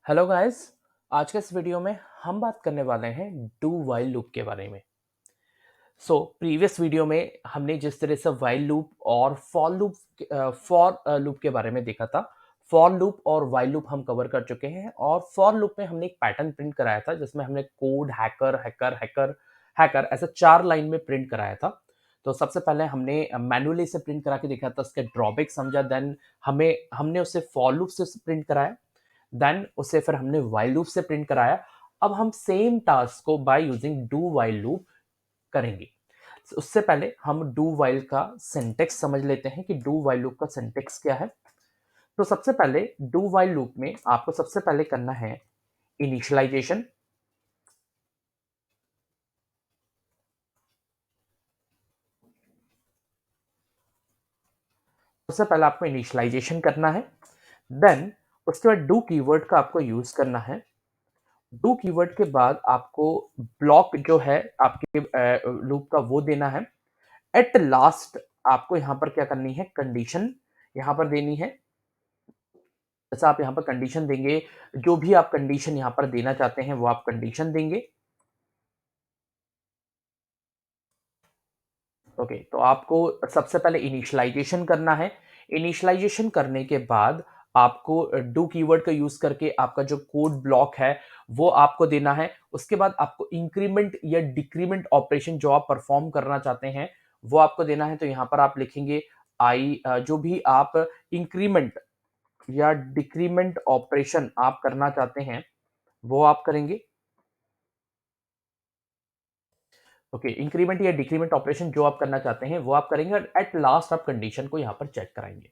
Hello guys. आज के इस वीडियो में हम बात करने वाले हैं डू वाइल लूप के बारे में। प्रीवियस वीडियो में हमने जिस तरह से वाइल लूप और फॉर लूप के बारे में देखा था। फॉर लूप और वाइल लूप हम कवर कर चुके हैं और फॉर लूप में हमने एक पैटर्न प्रिंट कराया था जिसमें हमने code hacker hacker hacker hacker ऐसे 4 लाइन में प्रिंट कराया था। तो सबसे पहले हमने मैनुअली से प्रिंट करा के देखा था, उसके ड्रॉबैक समझा, देन हमने उसे फॉर लूप से प्रिंट कराया, देन उसे फिर हमने वाइल लूप से प्रिंट कराया। अब हम सेम टास्क को by using do while loop करेंगे। उससे पहले हम डू वाइल का सिंटेक्स समझ लेते हैं कि डू वाइल लूप का सिंटेक्स क्या है। तो सबसे पहले डू वाइल लूप में आपको सबसे पहले करना है इनिशियलाइजेशन। सबसे पहले आपको इनिशियलाइजेशन करना है, देन उसके बाद डू कीवर्ड का आपको यूज करना है। डू कीवर्ड के बाद आपको ब्लॉक जो है आपके लूप का वो देना है। एट लास्ट आपको यहां पर क्या करनी है, कंडीशन यहां पर देनी है। जैसा आप यहां पर कंडीशन देंगे, जो भी आप कंडीशन यहां पर देना चाहते हैं वो आप कंडीशन देंगे। ओके, तो आपको सबसे पहले इनिशियलाइजेशन करना है। इनिशियलाइजेशन करने के बाद आपको डू कीवर्ड का यूज करके आपका जो कोड ब्लॉक है वो आपको देना है। उसके बाद आपको इंक्रीमेंट या डिक्रीमेंट ऑपरेशन जो आप परफॉर्म करना चाहते हैं वो आपको देना है। तो यहां पर आप लिखेंगे जो भी आप इंक्रीमेंट या डिक्रीमेंट ऑपरेशन आप करना चाहते हैं वो आप करेंगे। ओके, इंक्रीमेंट या डिक्रीमेंट ऑपरेशन जो आप करना चाहते हैं वो आप करेंगे और एट लास्ट आप कंडीशन को यहाँ पर चेक कराएंगे।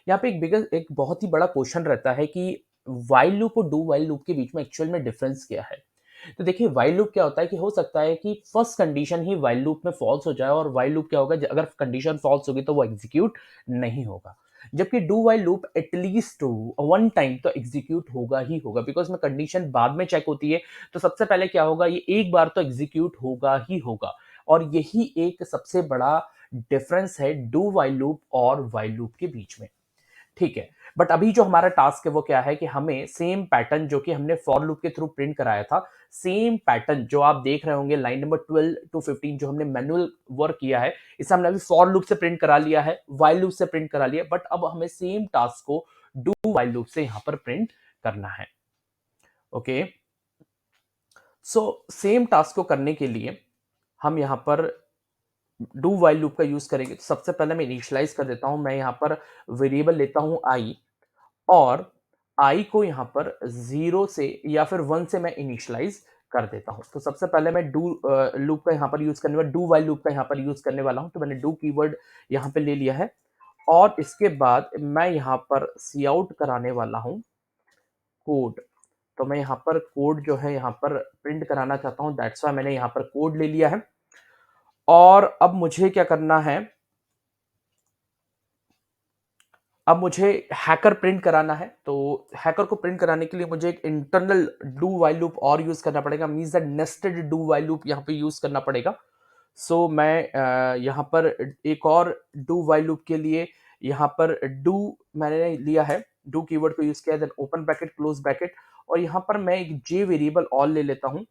यहाँ पे एक बहुत ही बड़ा क्वेश्चन रहता है कि वाइल लूप और डू वाइल लूप के बीच में एक्चुअल में डिफरेंस क्या है। तो देखिए, वाइल लूप क्या होता है कि हो सकता है कि फर्स्ट कंडीशन ही वाइल लूप में फॉल्स हो जाए और वाइल लूप क्या होगा, अगर कंडीशन फॉल्स होगी तो वो एग्जीक्यूट नहीं होगा। जबकि do while loop at least one time तो एग्जीक्यूट होगा ही होगा, बिकॉज में कंडीशन बाद में चेक होती है। तो सबसे पहले क्या होगा, ये एक बार तो एग्जीक्यूट होगा ही होगा। और यही एक सबसे बड़ा डिफरेंस है डू वाइल लूप और वाइल लूप के बीच में। ठीक है, बट अभी जो हमारा टास्क है वो क्या है कि हमें सेम पैटर्न जो कि हमने फॉर लूप के थ्रू प्रिंट कराया था, सेम पैटर्न जो आप देख रहे होंगे लाइन नंबर 12 टू 15 जो हमने मैनुअल वर्क किया है, इसे हमने अभी फॉर लूप से प्रिंट करा लिया है, वाइल लूप से प्रिंट करा लिया, बट अब हमें सेम टास्क को डू वाइल लूप से यहां पर प्रिंट करना है। ओके, सो सेम टास्क को करने के लिए हम यहां पर डू वाइल लूप का यूज करेंगे। तो सबसे पहले मैं इनिशियलाइज कर देता हूं, मैं यहां पर वेरिएबल लेता हूं आई, और आई को यहाँ पर 0 से या फिर 1 से मैं इनिशियलाइज कर देता हूँ। तो सबसे पहले मैं डू लूप का यहाँ पर यूज करने वाला, डू वाइल लूप का यहाँ पर यूज करने वाला हूँ। तो मैंने डू कीवर्ड यहाँ पे ले लिया है और इसके बाद मैं यहाँ पर सी आउट कराने वाला हूँ कोड। तो मैं यहाँ पर कोड जो है यहाँ पर प्रिंट कराना चाहता हूँ, दैट्स वाई मैंने यहाँ पर कोड ले लिया है। और अब मुझे क्या करना है, अब मुझे हैकर प्रिंट कराना है। तो हैकर को प्रिंट कराने के लिए मुझे एक इंटरनल डू वाइल लूप और यूज करना पड़ेगा, means that nested do while loop यहाँ पे यूज करना पड़ेगा। मैं यहाँ पर एक और डू वाइल लूप के लिए यहाँ पर डू मैंने लिया है, डू कीवर्ड को यूज किया, then open bracket close bracket, और यहाँ पर मैं एक जे वेरिएबल ऑल ले लेता हूँ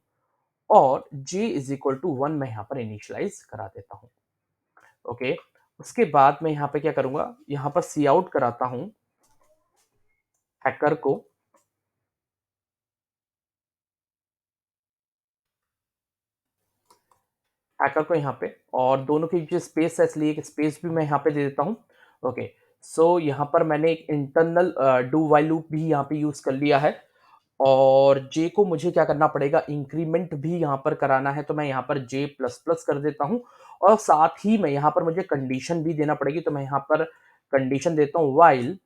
और जे इज इक्वल टू 1 मैं यहाँ पर इनिशियलाइज करा देता हूँ। ओके, उसके बाद मैं यहाँ पे क्या करूंगा, यहाँ पर सी आउट कराता हूँ हैकर को, हैकर को यहाँ पे, और दोनों के बीच स्पेस है इसलिए एक स्पेस भी मैं यहाँ पे दे देता हूँ। ओके, यहाँ पर मैंने एक इंटरनल डू वाइल लूप भी यहाँ पे यूज कर लिया है और जे को मुझे क्या करना पड़ेगा, इंक्रीमेंट भी यहाँ पर कराना है। तो मैं यहाँ पर जे प्लस प्लस कर देता हूँ और साथ ही मैं यहाँ पर मुझे कंडीशन भी देना पड़ेगी। तो मैं यहाँ पर कंडीशन देता हूँ while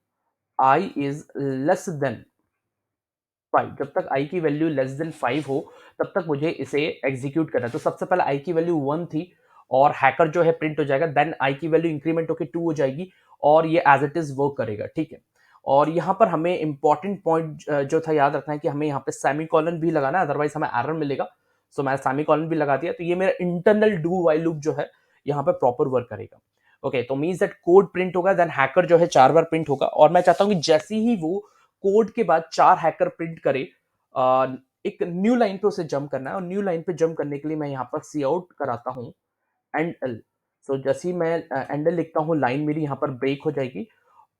I is less than 5। जब तक आई की वैल्यू लेस देन 5 हो तब तक मुझे इसे एग्जीक्यूट करना है। तो सबसे पहले आई की वैल्यू 1 थी और हैकर जो है प्रिंट हो जाएगा, देन आई की वैल्यू इंक्रीमेंट होकर 2 हो जाएगी और ये एज इट इज वर्क करेगा। ठीक है, और यहाँ पर हमें इंपॉर्टेंट पॉइंट जो था याद रखना है कि हमें यहाँ पे सेमीकोलन भी लगाना है, अदरवाइज हमें एरर मिलेगा। मैंने सेमीकोलन भी लगा दिया, तो ये मेरा इंटरनल डू वाइल लूप जो है यहाँ पे प्रॉपर वर्क करेगा। ओके, तो मींस दैट कोड प्रिंट होगा, देन हैकर जो है 4 बार प्रिंट होगा और मैं चाहता हूँ कि जैसे ही वो कोड के बाद 4 हैकर प्रिंट करे, एक न्यू लाइन पे उसे जंप करना है और न्यू लाइन पे जंप करने के लिए मैं यहाँ पर सी आउट कराता हूँ एंड एल। सो जैसे ही मैं एंड एल लिखता हूँ, लाइन मेरी यहाँ पर ब्रेक हो जाएगी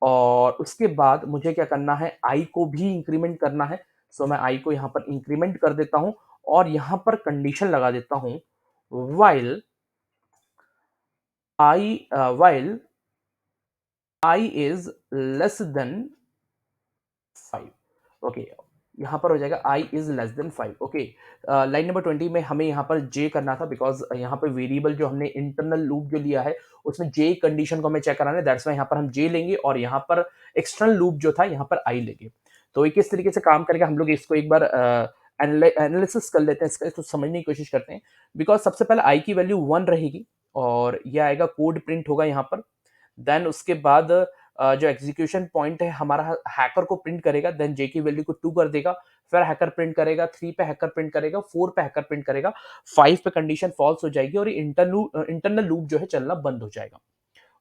और उसके बाद मुझे क्या करना है, आई को भी इंक्रीमेंट करना है। सो मैं आई को यहाँ पर इंक्रीमेंट कर देता हूँ और यहाँ पर कंडीशन लगा देता हूँ, while I is less than 5। Okay, यहाँ पर हो जाएगा I is less than 5। Okay, line number 20 में हमें यहाँ पर जे करना था, बिकॉज यहाँ पर वेरिएबल जो हमने इंटरनल लूप जो लिया है उसमें जे कंडीशन को हमें चेक कराना है, दैट्स वाई यहाँ पर हम जे लेंगे और यहाँ पर एक्सटर्नल लूप जो था यहाँ पर आई लेंगे। तो ये किस तरीके से काम करेगा हम लोग इसको एक बार एनालिसिस कर लेते हैं, इसका इसको समझने की कोशिश करते हैं। बिकॉज सबसे पहले आई की वैल्यू 1 रहेगी और यह आएगा, कोड प्रिंट होगा यहाँ पर। देन उसके बाद जो एग्जीक्यूशन पॉइंट है हमारा हैकर को प्रिंट करेगा, देन जे की वैल्यू को 2 कर देगा, फिर हैकर प्रिंट करेगा, 3 पे हैकर प्रिंट करेगा, 4 पे हैकर प्रिंट करेगा, 5 पे कंडीशन फॉल्स हो जाएगी और इंटरनल लूप जो है चलना बंद हो जाएगा।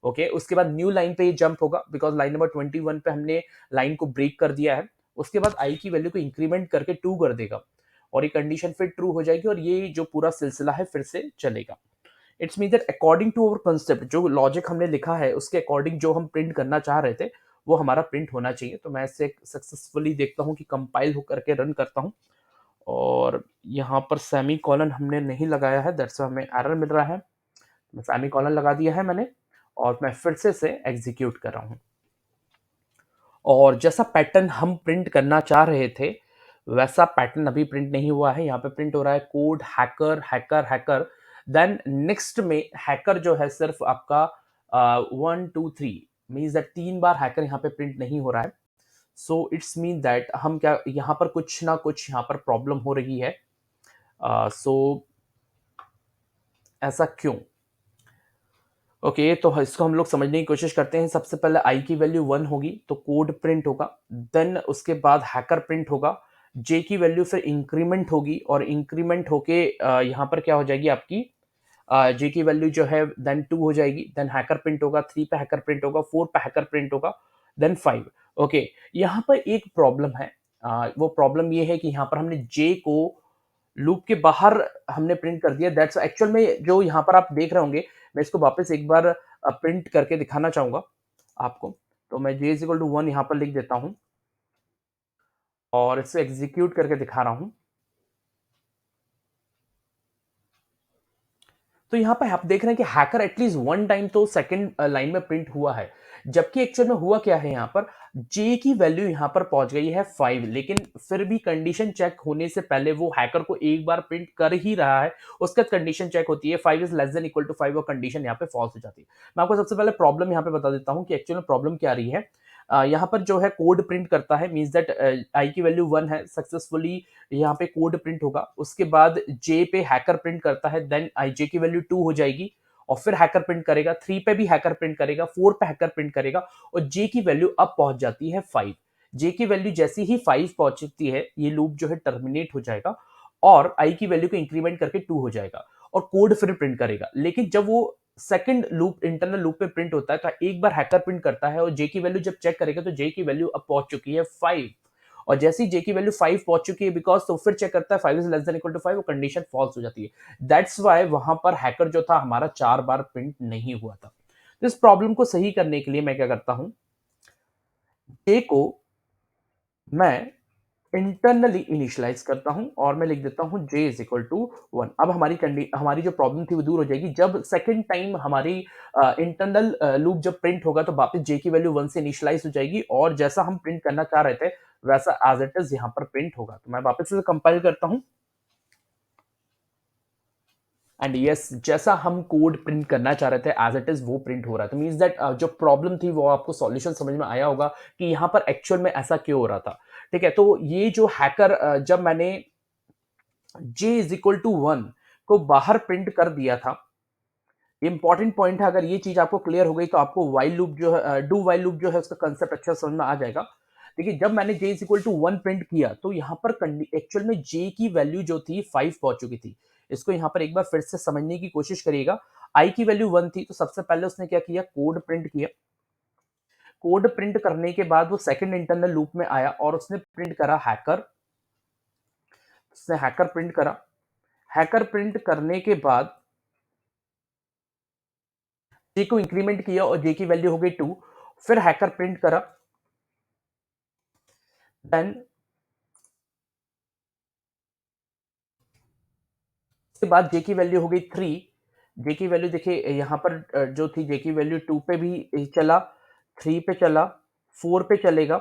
ओके, उसके बाद न्यू लाइन पे ये जंप होगा, बिकॉज लाइन नंबर 21 पे हमने लाइन को ब्रेक कर दिया है। उसके बाद आई की वैल्यू को इंक्रीमेंट करके 2 कर देगा और ये कंडीशन फिर ट्रू हो जाएगी और ये जो पूरा सिलसिला है फिर से चलेगा। It's mean that according to our concept, जो लॉजिक हमने लिखा है उसके अकॉर्डिंग जो हम प्रिंट करना चाह रहे थे वो हमारा प्रिंट होना चाहिए। तो मैं इसे सक्सेसफुली देखता हूँ कि कंपाइल हो करके रन करता हूँ और यहाँ पर सेमी कॉलन हमने नहीं लगाया है, दैट्स हमें एरर मिल रहा है। मैं सेमी कॉलन लगा दिया है मैंने और मैं फिर से इसे एग्जीक्यूट कर रहा हूँ और जैसा पैटर्न हम प्रिंट करना चाह रहे थे वैसा पैटर्न अभी प्रिंट नहीं हुआ है। यहाँ पे प्रिंट हो रहा है code hacker hacker hacker, then next में हैकर जो है सिर्फ आपका 1 2 3 मीन्स दैट 3 बार हैकर यहाँ पे प्रिंट नहीं हो रहा है। सो इट्स मीन दैट हम क्या यहाँ पर कुछ ना कुछ यहाँ पर प्रॉब्लम हो रही है। सो ऐसा क्यों? ओके, तो इसको हम लोग समझने की कोशिश करते हैं। सबसे पहले आई की वैल्यू 1 होगी तो कोड प्रिंट होगा, देन उसके बाद हैकर प्रिंट होगा, जे की वैल्यू फिर इंक्रीमेंट होगी और इंक्रीमेंट होके यहाँ पर क्या हो जाएगी आपकी, जे की वैल्यू जो है देन 2 हो जाएगी, देन हैकर प्रिंट होगा, 3 पे हैकर प्रिंट होगा, 4 पे हैकर प्रिंट होगा, देन 5। ओके, यहाँ पर एक प्रॉब्लम है, वो प्रॉब्लम ये है कि यहाँ पर हमने जे को लूप के बाहर हमने प्रिंट कर दिया, दैट्स एक्चुअल में जो यहाँ पर आप देख रहे होंगे। मैं इसको वापस एक बार प्रिंट करके दिखाना चाहूंगा आपको। तो मैं j इज इक्वल टू 1 यहाँ पर लिख देता हूँ और इसे एग्जीक्यूट करके दिखा रहा हूँ। तो यहाँ पे आप देख रहे हैं कि हैकर एटलीस्ट 1 टाइम तो सेकंड लाइन में प्रिंट हुआ है, जबकि एक्चुअल में हुआ क्या है, यहाँ पर जे की वैल्यू यहाँ पर पहुंच गई है 5, लेकिन फिर भी कंडीशन चेक होने से पहले वो हैकर को एक बार प्रिंट कर ही रहा है। उसके बाद कंडीशन चेक होती है 5 is less than equal to 5 और कंडीशन यहाँ पे फॉल्स हो जाती है। मैं आपको सबसे पहले प्रॉब्लम यहाँ पे बता देता हूँ कि एक्चुअल में प्रॉब्लम क्या आ रही है। यहाँ पर जो है कोड प्रिंट करता है, मीन्स दैट आई की वैल्यू 1 है, सक्सेसफुली यहाँ पे कोड प्रिंट होगा। उसके बाद जे पे हैकर प्रिंट करता है, देन आई जे की वैल्यू 2 हो जाएगी और फिर हैकर प्रिंट करेगा, 3 पे भी हैकर प्रिंट करेगा, 4 पे हैकर प्रिंट करेगा और जे की वैल्यू अब पहुंच जाती है 5। जे की वैल्यू जैसी ही 5 पहुंचती है ये लूप जो है टर्मिनेट हो जाएगा और आई की वैल्यू को इंक्रीमेंट करके 2 हो जाएगा और कोड फिर प्रिंट करेगा। लेकिन जब वो सेकंड लूप इंटरनल लूप पे प्रिंट होता है तो एक बार हैकर प्रिंट करता है और जे की वैल्यू जब चेक करेगा तो जे की वैल्यू अब पहुंच चुकी है 5 और जैसे ही जे की वैल्यू 5 पहुंच चुकी है, बिकॉज तो फिर चेक करता है 5 is less than equal to 5, वो कंडीशन फॉल्स हो जाती है। दैट्स वाई वहां पर हैकर जो था हमारा 4 बार प्रिंट नहीं हुआ था। तो इस प्रॉब्लम को सही करने के लिए मैं क्या करता हूं, जे को मैं इंटरनली इनिशियलाइज करता हूं और मैं लिख देता हूं j इज इक्वल टू 1। अब हमारी जो प्रॉब्लम थी वो दूर हो जाएगी। जब सेकंड टाइम हमारी इंटरनल लूप जब प्रिंट होगा तो वापस j की वैल्यू 1 से इनिशियलाइज हो जाएगी और जैसा हम प्रिंट करना चाह रहे थे वैसा एज इट इज यहाँ पर प्रिंट होगा। तो मैं वापस से कंपाइल करता हूँ एंड यस, जैसा हम कोड प्रिंट करना चाह रहे थे एज इट इज वो प्रिंट हो रहा है। तो मीन्स दैट जो प्रॉब्लम थी वो आपको सॉल्यूशन समझ में आया होगा कि यहाँ पर एक्चुअल में ऐसा क्यों हो रहा था। ठीक है, तो ये जो हैकर जब मैंने j इज इक्वल टू 1 को बाहर प्रिंट कर दिया था, इंपॉर्टेंट पॉइंट है। अगर ये चीज आपको क्लियर हो गई तो आपको वाइल लूप जो है, डू वाइल लूप जो है उसका कंसेप्ट अच्छा समझ में आ जाएगा। देखिए, जब मैंने j is equal to 1 print किया तो यहाँ पर एक्चुअल में j की वैल्यू जो थी 5 पहुंच चुकी थी। इसको यहाँ पर एक बार फिर से समझने की कोशिश करिएगा। i की वैल्यू 1 थी तो सबसे पहले उसने क्या किया, कोड प्रिंट किया। कोड प्रिंट करने के बाद वो सेकंड इंटरनल लूप में आया और उसने प्रिंट करा हैकर, उसने हैकर प्रिंट करा। हैकर प्रिंट करने के बाद जे को इंक्रीमेंट किया और जे की वैल्यू हो गई 2। फिर हैकर प्रिंट करा, देन उसके बाद जे की वैल्यू हो गई 3। जे की वैल्यू देखिए यहाँ पर जो थी जे की वैल्यू 2 पे भी चला, 3 पे चला, 4 पे चलेगा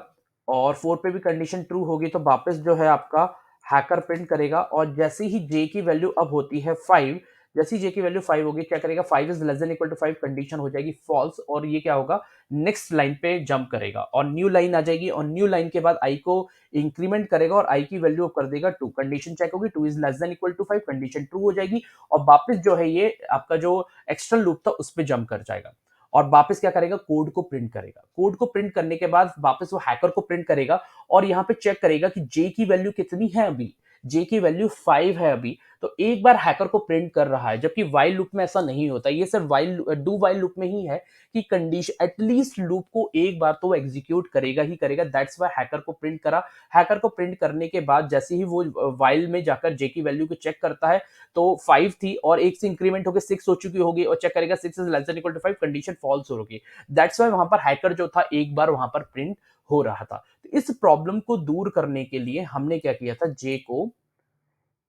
और 4 पे भी कंडीशन ट्रू होगी तो वापस जो है आपका हैकर प्रिंट करेगा और जैसे ही जे की वैल्यू अब होती है 5, जैसे ही जे की वैल्यू 5 होगी क्या करेगा, 5 is less than equal to 5 condition हो जाएगी फॉल्स और ये क्या होगा, नेक्स्ट लाइन पे जंप करेगा और न्यू लाइन आ जाएगी और न्यू लाइन के बाद आई को इंक्रीमेंट करेगा और आई की वैल्यू कर देगा 2, कंडीशन चेक होगी, 2 is less than equal to 5 condition true हो जाएगी और वापस जो है ये आपका जो एक्सटर्नल लूप था उस पर जंप कर जाएगा और वापस क्या करेगा, कोड को प्रिंट करेगा। कोड को प्रिंट करने के बाद वापस वो हैकर को प्रिंट करेगा और यहाँ पे चेक करेगा कि जे की वैल्यू कितनी है अभी, जे की वैल्यू 5 है अभी, तो एक बार हैकर को प्रिंट कर रहा है, जबकि वाइल लूप में ऐसा नहीं होता, ये सिर्फ वाइल डू वाइल लूप में ही है कि कंडीशन एटलीस्ट लूप को एक बार तो एग्जीक्यूट करेगा ही करेगा, दैट्स वाई हैकर को प्रिंट करा। हैकर को प्रिंट करने के बाद जैसे ही वो वाइल में जाकर जे की वैल्यू को चेक करता है तो 5 थी और एक से इंक्रीमेंट होकर 6 हो चुकी होगी और चेक करेगा 6 is less than equal to 5, condition false होगी, दैट्स वाई वहां पर हैकर जो था एक बार वहां पर प्रिंट हो रहा था। तो इस प्रॉब्लम को दूर करने के लिए हमने क्या किया था, जे को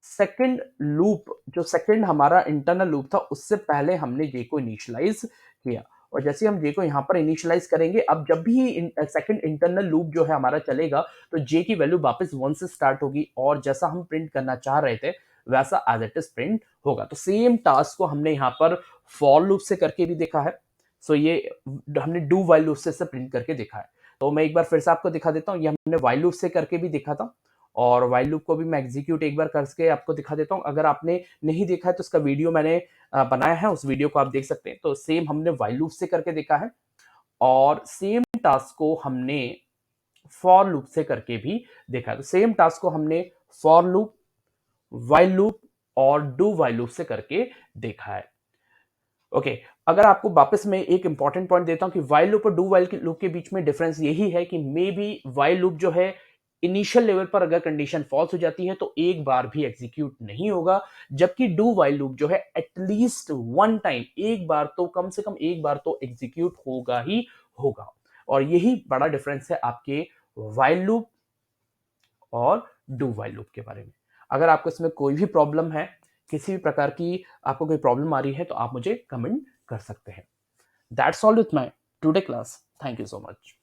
सेकंड लूप, जो सेकंड हमारा इंटरनल लूप था उससे पहले हमने जे को इनिशियलाइज किया और जैसे हम जे को यहाँ पर इनिशियलाइज करेंगे, अब जब भी सेकंड इंटरनल लूप जो है हमारा चलेगा तो जे की वैल्यू वापस 1 से स्टार्ट होगी और जैसा हम प्रिंट करना चाह रहे थे वैसा एज इट इज प्रिंट होगा। तो सेम टास्क को हमने यहाँ पर फॉर लूप से करके भी देखा है, सो ये हमने डू वाइल लूप से प्रिंट करके देखा है। तो मैं एक बार फिर से आपको दिखा देता हूँ, ये हमने वाइल लूप से करके भी देखा था और वाइल लूप को भी मैं एग्जीक्यूट एक बार करके आपको दिखा देता हूँ। अगर आपने नहीं देखा है तो उसका वीडियो मैंने बनाया है, उस वीडियो को आप देख सकते हैं। तो सेम हमने वाइल लूप से करके देखा है और सेम टास्क को हमने फॉर लूप से करके भी देखा है। तो सेम टास्क को हमने फॉर लूप, वाइल लूप और डू वाइल लूप से करके देखा है। ओके, अगर आपको वापस में एक इंपॉर्टेंट पॉइंट देता हूं कि वाइल लूप और डू वाइल लूप के बीच में डिफरेंस यही है कि मे बी वाइल लूप जो है इनिशियल लेवल पर अगर कंडीशन फॉल्स हो जाती है तो एक बार भी एग्जीक्यूट नहीं होगा, जबकि डू वाइल लूप जो है एटलीस्ट वन टाइम, एक बार तो कम से कम एक बार तो एग्जीक्यूट होगा ही होगा। और यही बड़ा डिफरेंस है आपके वाइल लूप और डू वाइल लूप के बारे में। अगर आपको इसमें कोई भी प्रॉब्लम है, किसी भी प्रकार की आपको कोई प्रॉब्लम आ रही है तो आप मुझे कमेंट कर सकते हैं। That's all with my today class. Thank you so much.